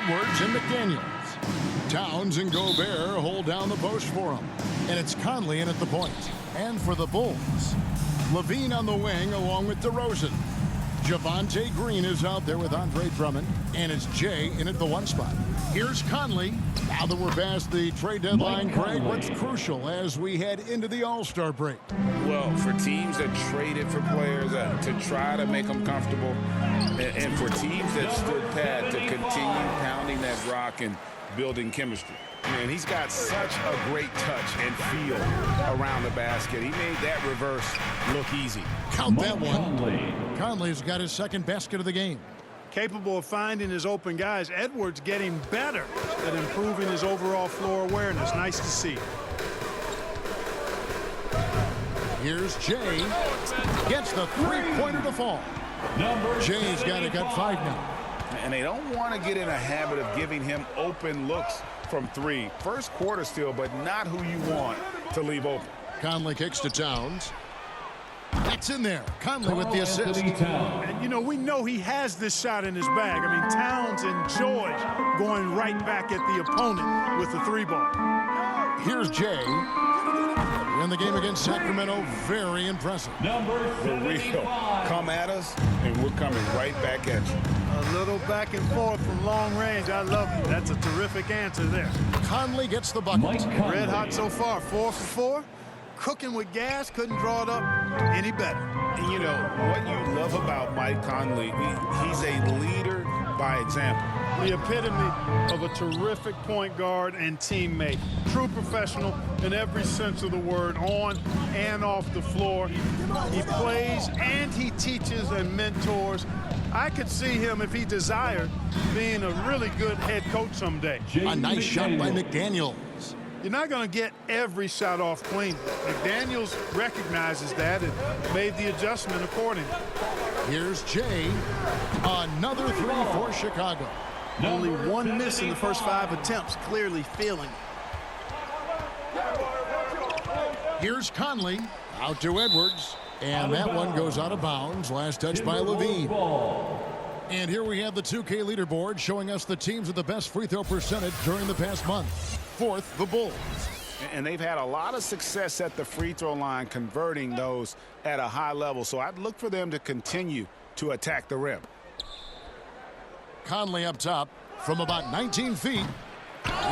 Edwards and McDaniels. Towns and Gobert hold down the post for him. And it's Conley in at the point. And for the Bulls, Levine on the wing along with DeRozan. Javonte Green is out there with Andre Drummond. And it's Jay in at the 1 spot. Here's Conley. Now that we're past the trade deadline, Craig, what's crucial as we head into the All-Star break? Well, for teams that traded for players to try to make them comfortable, and for teams that stood pat to continue pounding that rock and building chemistry. Man, he's got such a great touch and feel around the basket. He made that reverse look easy. Count that one. Conley's got his second basket of the game. Capable of finding his open guys. Edwards getting better at improving his overall floor awareness. Nice to see. Here's Jay. Gets the three-pointer to fall. Jay's got a gut 5 now. And they don't want to get in a habit of giving him open looks from 3. First quarter still, but not who you want to leave open. Conley kicks to Towns. That's in there. Conley with the assist. And, you know, we know he has this shot in his bag. I mean, Towns enjoys going right back at the opponent with the 3-ball. Here's Jay. In the game against Sacramento, very impressive. For real. Come at us, and we're coming right back at you. A little back and forth from long range. I love it. That's a terrific answer there. Conley gets the bucket. Red hot so far. 4 for 4. Cooking with gas. Couldn't draw it up any better. And, you know, what you love about Mike Conley, he's a leader by example. The epitome of a terrific point guard and teammate. True professional in every sense of the word, on and off the floor. He plays and he teaches and mentors. I could see him, if he desired, being a really good head coach someday. A nice shot by McDaniels. You're not going to get every shot off clean. McDaniels recognizes that and made the adjustment accordingly. Here's Jay. Another 3 for Chicago. Only 1 miss in the first 5 attempts, clearly feeling it. Here's Conley. Out to Edwards. And that one goes out of bounds. Last touch by Levine. And here we have the 2K leaderboard showing us the teams with the best free throw percentage during the past month. 4th, the Bulls. And they've had a lot of success at the free throw line, converting those at a high level. So I'd look for them to continue to attack the rim. Conley up top from about 19 feet.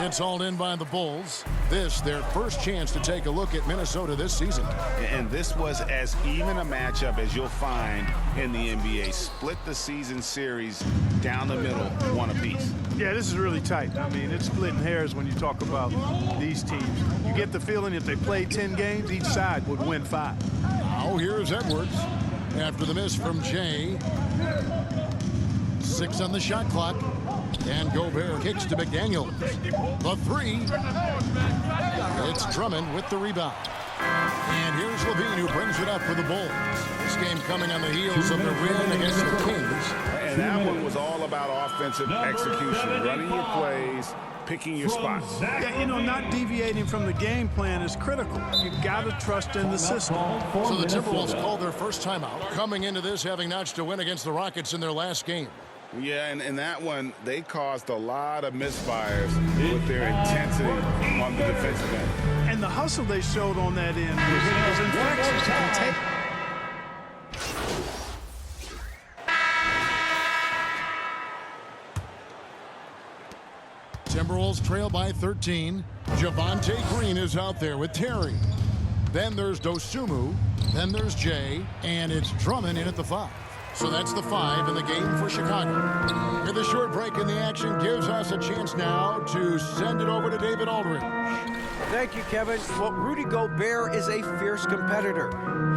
It's hauled in by the Bulls. This, their first chance to take a look at Minnesota this season. And this was as even a matchup as you'll find in the NBA. Split the season series down the middle, 1 apiece. Yeah, this is really tight. I mean, it's splitting hairs when you talk about these teams. You get the feeling if they played 10 games, each side would win 5. Now here's Edwards. After the miss from Jay. 6 on the shot clock. And Gobert kicks to McDaniels. The 3. It's Drummond with the rebound. And here's Levine, who brings it up for the Bulls. This game coming on the heels of the win against the Kings. And that one was all about offensive execution, running your plays, picking your spots. Yeah, you know, not deviating from the game plan is critical. You've got to trust in the system. So the Timberwolves called their first timeout, coming into this having notched a win against the Rockets in their last game. Yeah, and in that one, they caused a lot of misfires with their intensity on the defensive end. And the hustle they showed on that end was infectious. Timberwolves trail by 13. Javonte Green is out there with Terry. Then there's Dosunmu. Then there's Jay. And it's Drummond in at the 5. So that's the 5 in the game for Chicago. With a short break in the action gives us a chance now to send it over to David Aldridge. Thank you, Kevin. Well, Rudy Gobert is a fierce competitor.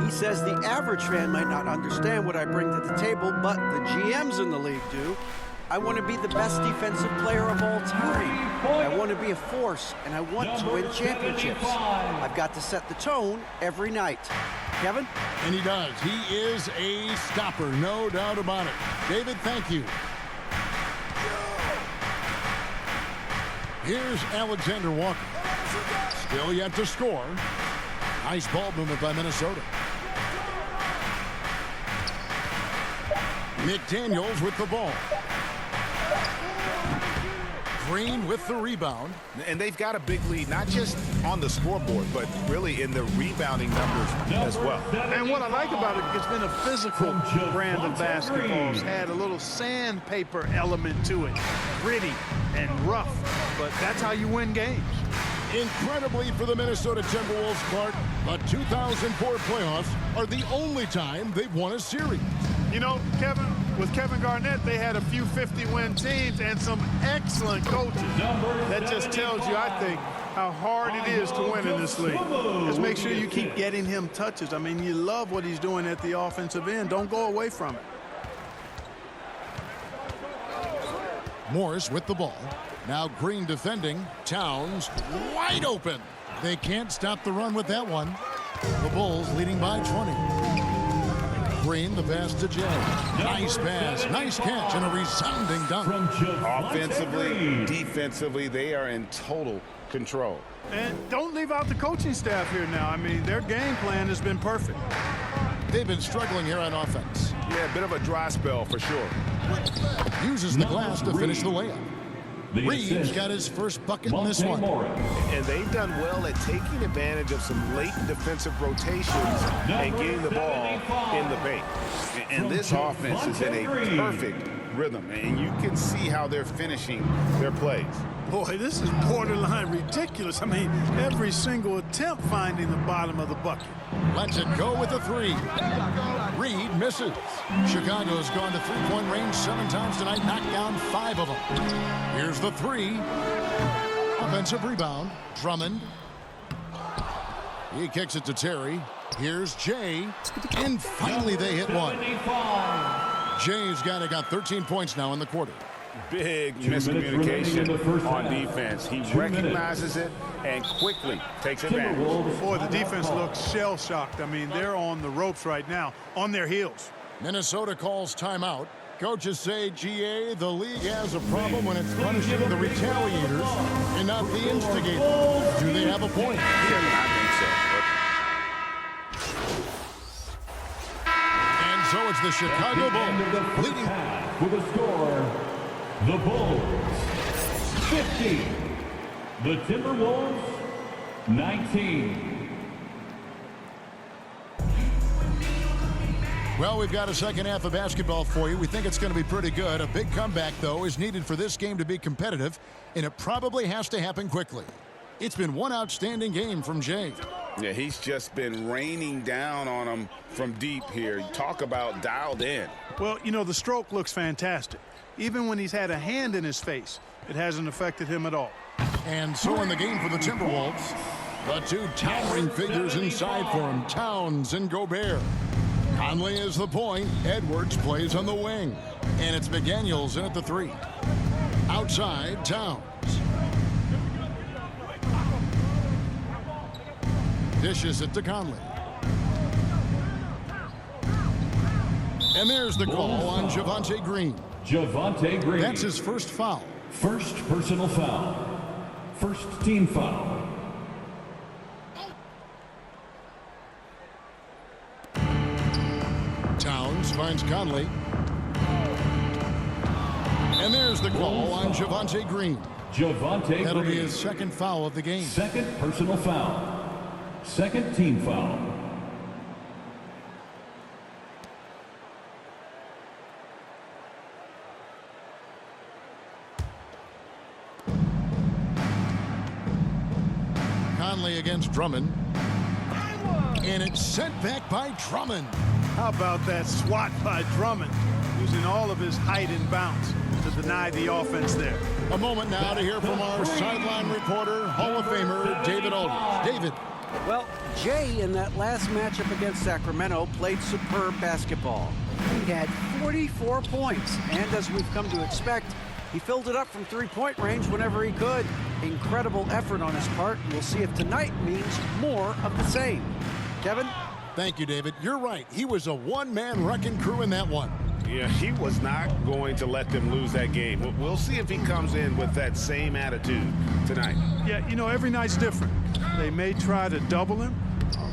He says the average fan might not understand what I bring to the table, but the GMs in the league do. I want to be the best defensive player of all time. I want to be a force, and I want to win championships. I've got to set the tone every night. Kevin? And he does. He is a stopper, no doubt about it. David, thank you. Here's Alexander Walker. Still yet to score. Nice ball movement by Minnesota. McDaniels with the ball. Green with the rebound. And they've got a big lead, not just on the scoreboard, but really in the rebounding numbers as well. And what I like about it, it's been a physical brand of basketball. It's had a little sandpaper element to it. Gritty and rough, but that's how you win games. Incredibly for the Minnesota Timberwolves, Clark, the 2004 playoffs are the only time they've won a series. You know, Kevin, with Kevin Garnett, they had a few 50-win teams and some excellent coaches. That just tells you, I think, how hard it is to win in this league. Just make sure you keep getting him touches. I mean, you love what he's doing at the offensive end. Don't go away from it. Morris with the ball. Now Green defending. Towns wide open. They can't stop the run with that one. The Bulls leading by 20. Green, the pass to Jay. Nice pass, nice catch, and a resounding dunk. Offensively, defensively, they are in total control. And don't leave out the coaching staff here now. I mean, their game plan has been perfect. They've been struggling here on offense. Yeah, a bit of a dry spell for sure. Uses the glass to finish the layup. Reed's got his first bucket in this one. And they've done well at taking advantage of some late defensive rotations and getting the ball in the paint. And this offense is in a perfect rhythm, and you can see how they're finishing their plays. Boy, this is borderline ridiculous. I mean, every single attempt finding the bottom of the bucket. Lets it go with the three. Reed misses. Chicago's gone to three-point range 7 times tonight, knocked down 5 of them. Here's the three. Offensive rebound. Drummond. He kicks it to Terry. Here's Jay. And finally they hit one. Jay's got 13 points now in the quarter. Big miscommunication on defense. He recognizes it and quickly takes advantage. Boy, the defense looks shell-shocked. I mean, they're on the ropes right now, on their heels. Minnesota calls timeout. Coaches say, GA, the league has a problem when it's punishing the retaliators and not the instigators. Do they have a point? I And so it's the Chicago Bulls leading with a score. The Bulls 50. The Timberwolves 19. Well, we've got a second half of basketball for you. We think it's going to be pretty good. A big comeback, though, is needed for this game to be competitive, and it probably has to happen quickly. It's been one outstanding game from Jay. Yeah, he's just been raining down on them from deep here. Talk about dialed in. Well, you know, the stroke looks fantastic. Even when he's had a hand in his face, it hasn't affected him at all. And so in the game for the Timberwolves, the two towering figures inside for him, Towns and Gobert. Conley is the point. Edwards plays on the wing. And it's McDaniels in at the three. Outside, Towns. Dishes it to Conley. And there's the call on Javonte Green. Javonte Green. That's his first foul. First personal foul. First team foul. Towns finds Conley. And there's the call on Javonte Green. Javonte Green. That'll be his second foul of the game. Second personal foul. Second team foul. Conley against Drummond. And it's sent back by Drummond. How about that swat by Drummond, using all of his height and bounce to deny the offense there. A moment now to hear from our sideline reporter, Hall of Famer David Aldridge. David. Well, Jay in that last matchup against Sacramento played superb basketball. He had 44 points, and as we've come to expect, he filled it up from three-point range whenever he could. Incredible effort on his part. We'll see if tonight means more of the same. Kevin? Thank you, David. You're right. He was a one-man wrecking crew in that one. Yeah, he was not going to let them lose that game. We'll see if he comes in with that same attitude tonight. Yeah, you know, every night's different. They may try to double him,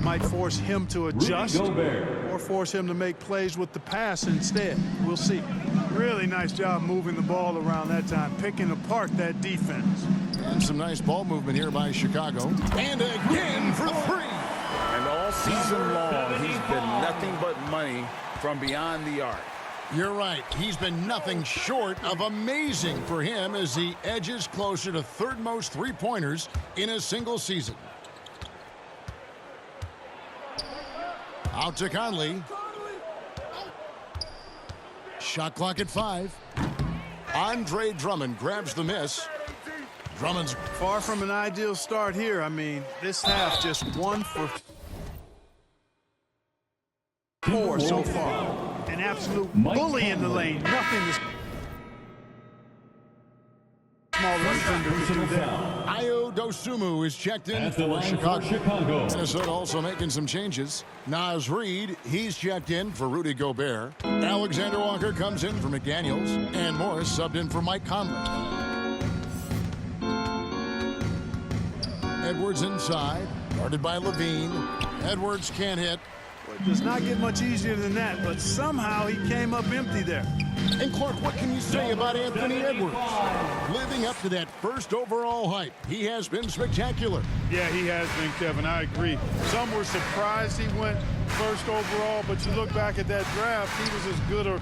might force him to adjust Gobert. or force him to make plays with the pass instead. We'll see. Really nice job moving the ball around that time, picking apart that defense. And some nice ball movement here by Chicago. And again for three. And all season long, he's been nothing but money from beyond the arc. You're right. He's been nothing short of amazing for him as he edges closer to third most three-pointers in a single season. Out to Conley. Shot clock at 5. Andre Drummond grabs the miss. Drummond's Far from an ideal start here. I mean, this half just 1 for 4 so far. An absolute bully in the lane. Nothing to small defender could do there. Ayo Dosunmu is checked in At the for line Chicago. for Chicago. Minnesota also making some changes. Naz Reid, he's checked in for Rudy Gobert. Alexander Walker comes in for McDaniels. And Morris subbed in for Mike Conley. Edwards inside, guarded by Levine. Edwards can't hit. It does not get much easier than that, but somehow he came up empty there. And Clark, what can you say about Anthony Edwards? Living up to that first overall hype, he has been spectacular. Yeah, he has been, Kevin. I agree. Some were surprised he went first overall, but you look back at that draft, he was as good a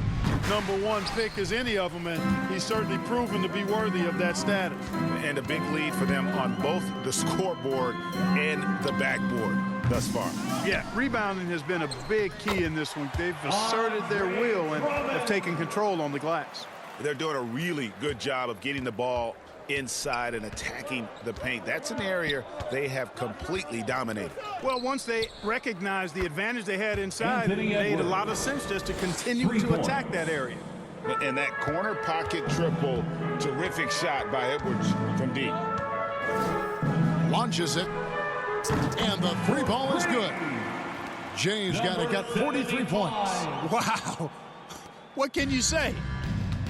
#1 pick as any of them, and he's certainly proven to be worthy of that status. And a big lead for them on both the scoreboard and the backboard thus far. Yeah, rebounding has been a big key in this one. They've asserted their will and have taken control on the glass. They're doing a really good job of getting the ball inside and attacking the paint. That's an area they have completely dominated. Well, once they recognized the advantage they had inside, it made a lot of sense just to continue to attack that area. And that corner pocket triple, terrific shot by Edwards from deep. Launches it. And the three ball is good. Jay's got 43 points. Wow. What can you say?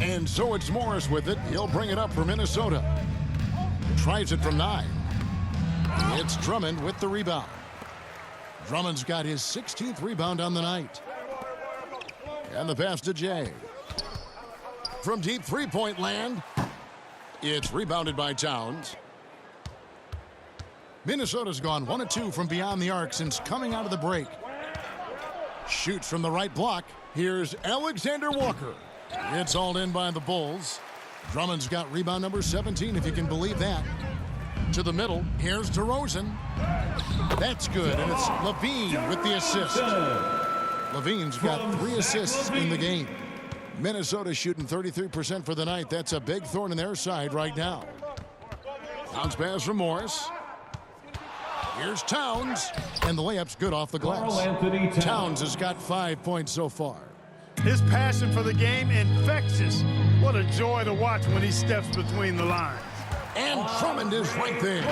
And so it's Morris with it. He'll bring it up for Minnesota. Tries it from 9. It's Drummond with the rebound. Drummond's got his 16th rebound on the night. And the pass to Jay. From deep three-point land, it's rebounded by Towns. Minnesota's gone 1 of 2 from beyond the arc since coming out of the break. Shoots from the right block. Here's Alexander Walker. It's all in by the Bulls. Drummond's got rebound number 17, if you can believe that. To the middle. Here's DeRozan. That's good, and it's Levine with the assist. Levine's got 3 assists in the game. Minnesota shooting 33% for the night. That's a big thorn in their side right now. Bounce pass from Morris. Here's Towns, and the layup's good off the glass. Towns has got 5 points so far. His passion for the game, infectious. What a joy to watch when he steps between the lines. And Drummond is right there.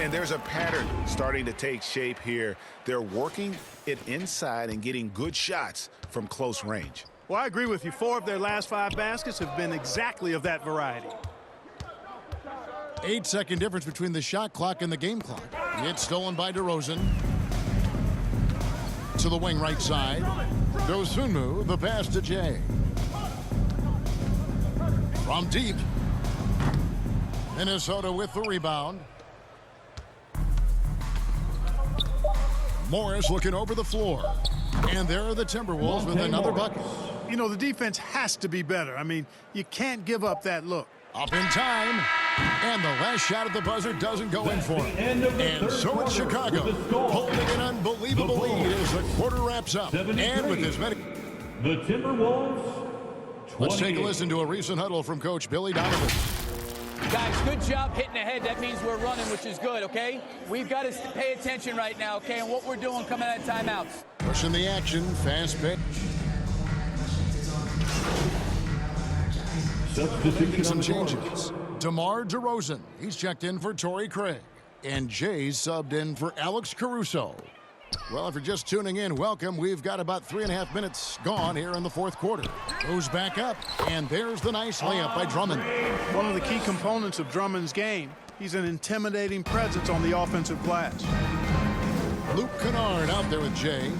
And there's a pattern starting to take shape here. They're working it inside and getting good shots from close range. Well, I agree with you. 4 of their last 5 baskets have been exactly of that variety. 8-second difference between the shot clock and the game clock. It's stolen by DeRozan. To the wing right side. Dosunmu, the pass to Jay. From deep. Minnesota with the rebound. Morris looking over the floor. And there are the Timberwolves with another bucket. You know, the defense has to be better. I mean, you can't give up that look. Up in time. And the last shot at the buzzer doesn't go in for him. And so it's Chicago holding an unbelievable lead as the quarter wraps up. And with as many... The Timberwolves. Let's take a listen to a recent huddle from Coach Billy Donovan. Guys, good job hitting ahead. That means we're running, which is good, okay? We've got to pay attention right now, okay, and what we're doing coming out of timeouts. Pushing the action, fast pitch. Making some changes. DeMar DeRozan, he's checked in for Torrey Craig. And Jay's subbed in for Alex Caruso. Well, if you're just tuning in, welcome. We've got about 3.5 minutes gone here in the fourth quarter. Goes back up, and there's the nice layup by Drummond. One of the key components of Drummond's game, he's an intimidating presence on the offensive glass. Luke Kennard out there with Jay.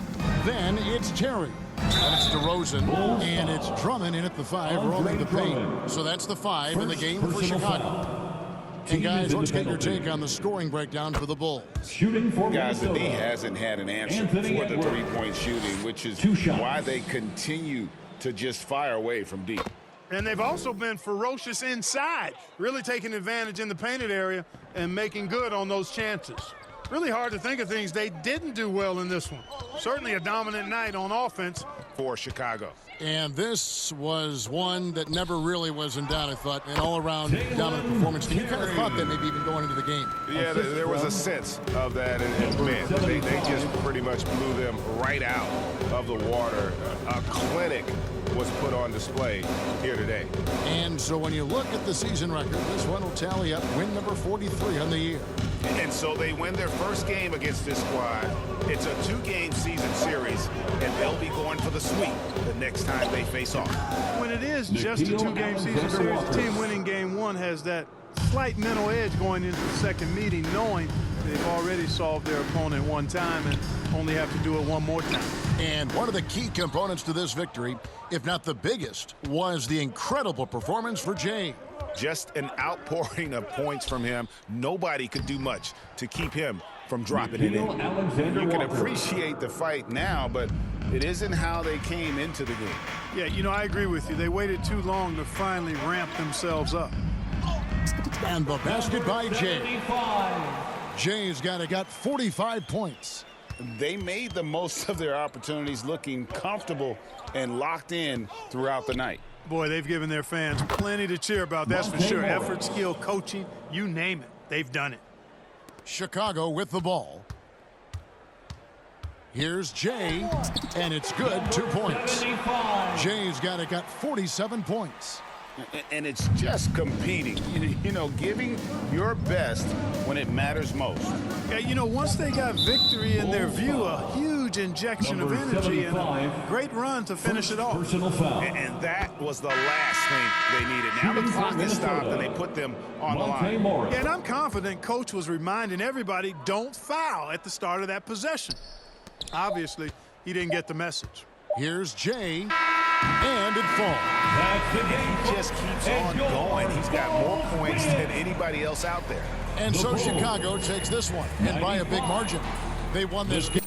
Then it's Terry. And it's DeRozan. And it's Drummond in at the 5, rolling the paint. So that's the 5 in the game for Chicago. And guys, let's get your take on the scoring breakdown for the Bulls. Shooting for Guys, the D Minnesota. hasn't had an answer for the three-point shooting, which is why they continue to just fire away from deep. And they've also been ferocious inside, really taking advantage in the painted area and making good on those chances. Really hard to think of things they didn't do well in this one. Certainly a dominant night on offense For Chicago. And this was one that never really was in doubt, I thought. An all-around dominant performance. You kind of thought that maybe even going into the game. Yeah, there was a sense of that, and man, they just pretty much blew them right out of the water. A clinic was put on display here today. And so when you look at the season record, this one will tally up win number 43 on the year. And so they win their first game against this squad. It's a 2-game season series, and they'll be going for the sweep the next time they face off. when it is just a 2-game season series. The team winning game 1 has that slight mental edge going into the second meeting, knowing they've already solved their opponent one time and only have to do it one more time. And one of the key components to this victory, if not the biggest, was the incredible performance for Jay. Just an outpouring of points from him. Nobody could do much to keep him from dropping it in. You can appreciate the fight now, but it isn't how they came into the game. Yeah, you know, I agree with you. They waited too long to finally ramp themselves up. And the basket by Jay. Jay's got 45 points. They made the most of their opportunities, looking comfortable and locked in throughout the night. Boy, they've given their fans plenty to cheer about, that's for sure. Effort, skill, coaching, you name it. They've done it. Chicago with the ball. Here's Jay, and it's good, 2 points. Jay's got 47 points. And it's just competing, you know, giving your best when it matters most. Yeah, you know, once they got victory in their view, a huge injection of energy and a great run to finish it off. Personal foul. And that was the last thing they needed. Now the clock is stopped, and they put them on the line. Yeah, and I'm confident Coach was reminding everybody, don't foul at the start of that possession. Obviously, he didn't get the message. Here's Jay, and it falls. He just keeps on going. He's got more points than anybody else out there. And so Chicago takes this one, and by a big margin. They won this game.